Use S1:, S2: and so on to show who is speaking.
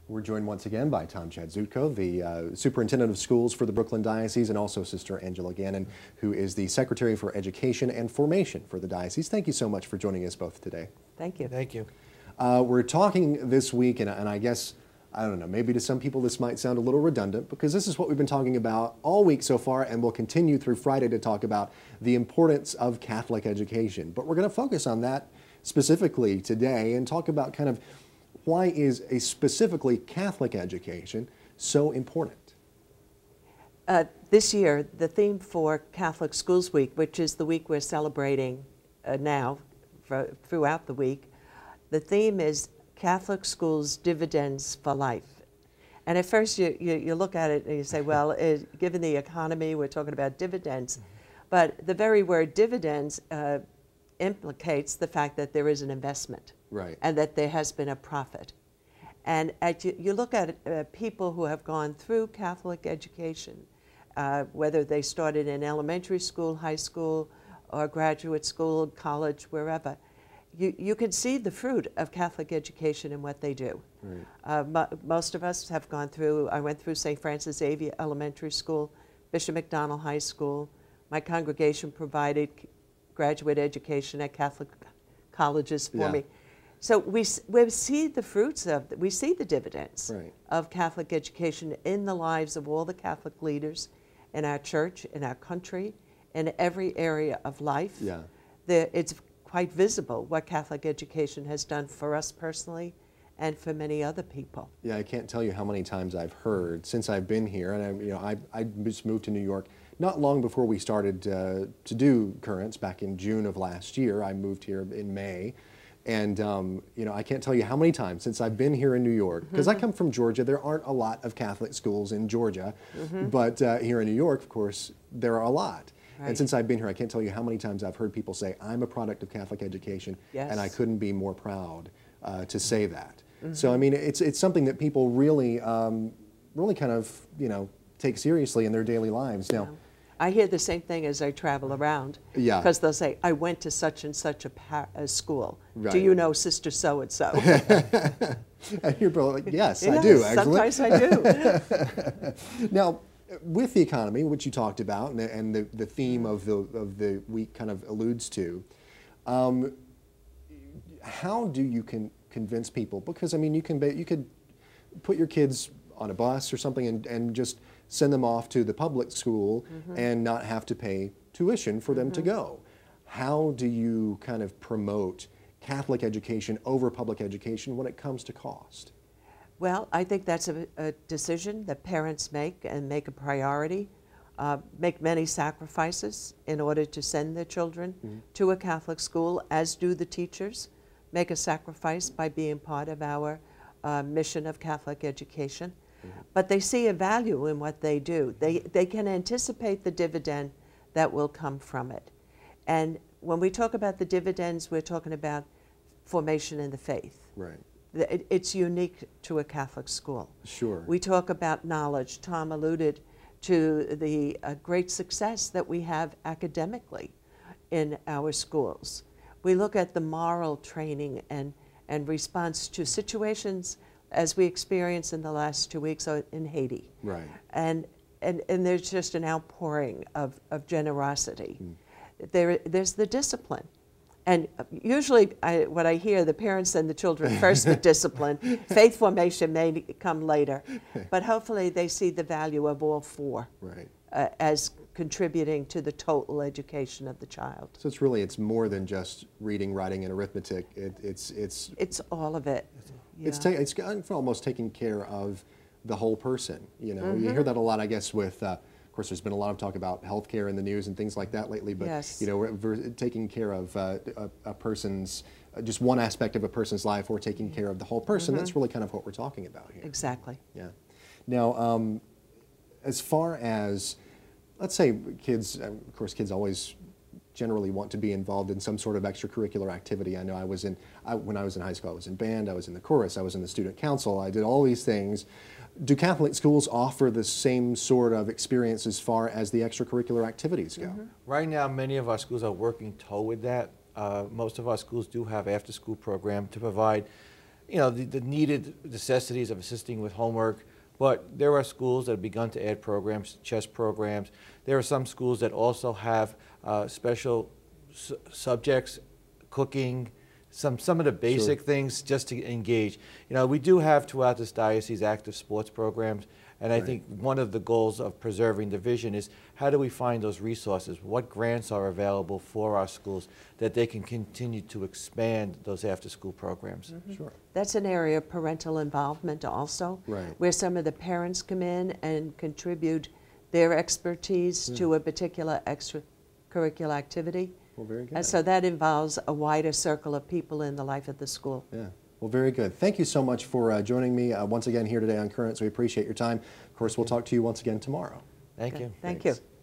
S1: We're joined once again by Tom Chadzutko, the Superintendent of Schools for the Brooklyn Diocese, and also Sister Angela Gannon, who is the Secretary for Education and Formation for the Diocese. Thank you so much for joining us both today.
S2: Thank you.
S3: Thank you.
S1: We're talking this week, and I guess, I don't know, maybe to some people this might sound a little redundant, because this is what we've been talking about all week so far, and we'll continue through Friday to talk about the importance of Catholic education. But we're going to focus on that specifically today and talk about kind of why is a specifically Catholic education so important?
S2: This year, the theme for Catholic Schools Week, which is the week we're celebrating now throughout the week, the theme is Catholic Schools Dividends for Life. And at first you look at it and you say, well, given the economy, we're talking about dividends. But the very word dividends implicates the fact that there is an investment.
S1: Right.
S2: And that there has been a profit. And you look at people who have gone through Catholic education, whether they started in elementary school, high school, or graduate school, college, wherever, you can see the fruit of Catholic education in what they do. Right. Most of us have gone through, I went through St. Francis Xavier Elementary School, Bishop McDonald High School. My congregation provided graduate education at Catholic colleges for me. So we see the fruits of, we see the dividends of Catholic education in the lives of all the Catholic leaders in our church, in our country, in every area of life. Yeah. It's quite visible what Catholic education has done for us personally and for many other people. Yeah,
S1: I can't tell you how many times I've heard since I've been here, and I just moved to New York not long before we started to do Currents back in June of last year. I moved here in May. And, I can't tell you how many times since I've been here in New York, because I come from Georgia, there aren't a lot of Catholic schools in Georgia, but here in New York, of course, there are a lot. Right. And since I've been here, I can't tell you how many times I've heard people say, I'm a product of Catholic education, and I couldn't be more proud to say that. So, I mean, it's something that people really, really kind of, take seriously in their daily lives. Now,
S2: I hear the same thing as I travel around. Yeah. Because they'll say, I went to such and such a school. Right. Do you know Sister So-and-so?
S1: I hear people like, yes, I do, actually.
S2: Sometimes I do.
S1: Now, with the economy, which you talked about, and the theme of the week kind of alludes to, how do you convince people? Because, I mean, you could put your kids on a bus or something and just send them off to the public school and not have to pay tuition for them to go. How do you kind of promote Catholic education over public education when it comes to cost?
S2: Well, I think that's a decision that parents make and make a priority, make many sacrifices in order to send their children to a Catholic school, as do the teachers, make a sacrifice by being part of our mission of Catholic education. But they see a value in what they do. They can anticipate the dividend that will come from it. And when we talk about the dividends, we're talking about formation in the faith. Right. It's unique to a Catholic school. Sure. We talk about knowledge. Tom alluded to the great success that we have academically in our schools. We look at the moral training and response to situations as we experienced in the last 2 weeks in Haiti. Right. And there's just an outpouring of generosity. There's the discipline. And usually what I hear, the parents send the children first with discipline. Faith formation may come later. But hopefully they see the value of all four as contributing to the total education of the child. So it's more than just reading, writing, and arithmetic. It's all of it. Yeah. It's almost taking care of the whole person. You hear that a lot, I guess, with, of course, there's been a lot of talk about healthcare in the news and things like that lately, but, we're taking care of a person's, just one aspect of a person's life, or taking care of the whole person. That's really kind of what we're talking about here. Exactly.
S1: Yeah. Now, as far as, let's say kids, of course, kids always generally want to be involved in some sort of extracurricular activity. I know when I was in high school, I was in band, I was in the chorus, I was in the student council, I did all these things. Do Catholic schools offer the same sort of experience as far as the extracurricular activities go?
S3: Right now, many of our schools are working toward that. Most of our schools do have after-school program to provide you know, the needed necessities of assisting with homework. But there are schools that have begun to add programs, chess programs. There are some schools that also have special subjects, cooking, some of the basic things just to engage. You know, we do have throughout this diocese active sports programs, and I think one of the goals of preserving the vision is how do we find those resources? What grants are available for our schools that they can continue to expand those after-school programs?
S1: Sure.
S2: That's an area of parental involvement also, where some of the parents come in and contribute their expertise to a particular extracurricular activity.
S1: Well, very good.
S2: And so that involves a wider circle of people in the life of the school.
S1: Yeah. Well, very good. Thank you so much for joining me once again here today on Currents. We appreciate your time. Of course, we'll talk to you once again tomorrow.
S3: Thank you.
S2: Thank
S1: Thanks.
S2: you.